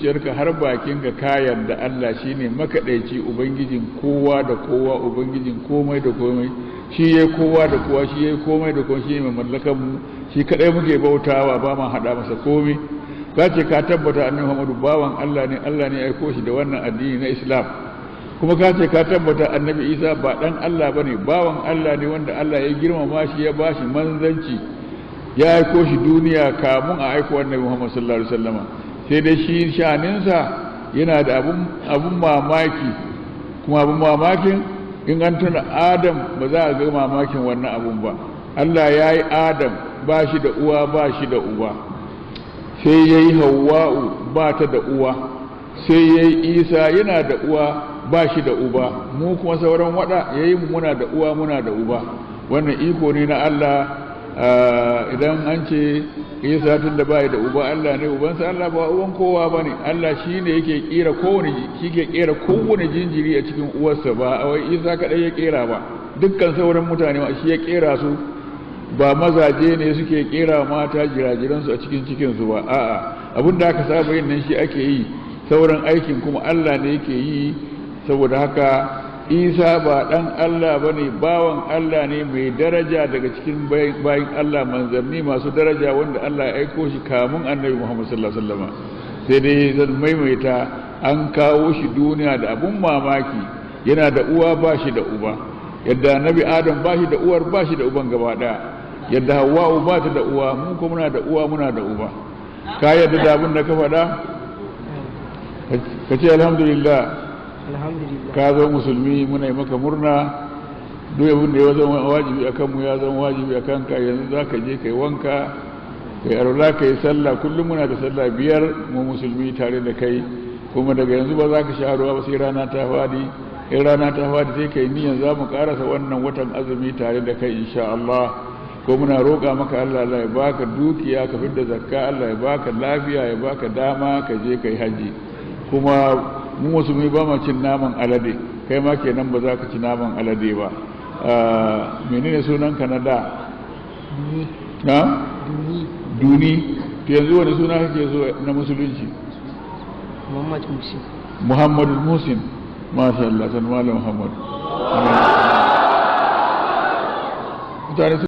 zuciyarka har bakinka ka yarda Allah shine makaɗaici, ubangijin kowa da kowa, ubangijin komai da komai, shi yayi kowa da kowa, shi yayi komai da komai, shi mai mallakan mu, shi kadai muke bautawa, ba ma hada masa komai. Ka ce ka tabbata annabi Muhammadu bawan Allah ne, Allah ne ya aiko shi da wannan addini na Islam. Kuma ka ce ka tabbata annabi Isa ba dan Allah bane, bawan Allah ne wanda Allah ya girmama shi, ya bashi manzanci, ya aiko shi duniya kamun a aiko annabi Muhammad sallallahu alaihi wasallama. Sai dai shi shaninsa yana da abun mamaki, kuma abun mamakin in an tuna Adam ba za a ga mamakin wannan abun ba. Allah ya yi Adam ba shi da uwa ba shi da uba, sai ya yi Hawwa'u ba ta da uwa, sai ya yi Isa yana da uwa ba shi da uba, mu kuma sauran wada ya yi muna da uwa muna da uba. Wannan iko ne na Allah. Idan an ce Isa tun da bai da uba, Allah ne ubansa, Allah ba uban kowa ba ne. Allah shi ne yake kera kowane jinjiri a cikin uwarsa, ba a wai Isa kaɗai ya kera ba, dukkan sauran mutane ma shi ya kera su, ba mazaje ne suke kera mata jirajiransu a cikin cikinsu ba, a'a abin da aka saba yin nan shi ake yi, sauran aikin kuma Allah ne yake yi. Saboda haka Isa ba ɗan Allah ba ne, bawan Allah ne mai daraja daga cikin bayin Allah, manzanni masu daraja wanda Allah ya aiko shi kamun annabi Muhammad sallallahu alaihi wasallam. Sai dai zan maimaita, an kawo shi duniya da abun mamaki, yana da uwa ba shi da uba, yadda annabi Adam ba shi da uwar ba shi da uban gaba ɗaya, yadda Hawwa'u ba ta da uwa, mu kuma muna da uwa muna da uba. Ka yarda da abin da ka faɗa? Ka ce alhamdulillah. Ka zo musulmi, muna yi maka murna. Duk abin da ya zama wajibi a kanmu ya zama wajibi a kanka. Yanzu za ka je ka yi wanka, ka yi arola, ka yi sallah. Kullum muna da sallah 5 mu musulmi tare da kai, kuma daga yanzu ba za ka sha ruwa ba sai rana ta fadi. In rana ta fadi sai ka yi niyyar za mu karasa wannan watan azumi tare da kai insha Allah. Ko muna roƙa maka Allah ya baka dukiya ka fidda zakka, Allah ya baka lafiya, ya baka dama ka je ka yi haji. Kuma mu musulmi ba ma cin naman alade, kai ma kenan ba za ka ci naman alade ba. Menene sunanka na da? Duni. To yanzu wani suna kake so na musulunci? Muhammadu Musin. Masha Allah, san Malam Muhammad.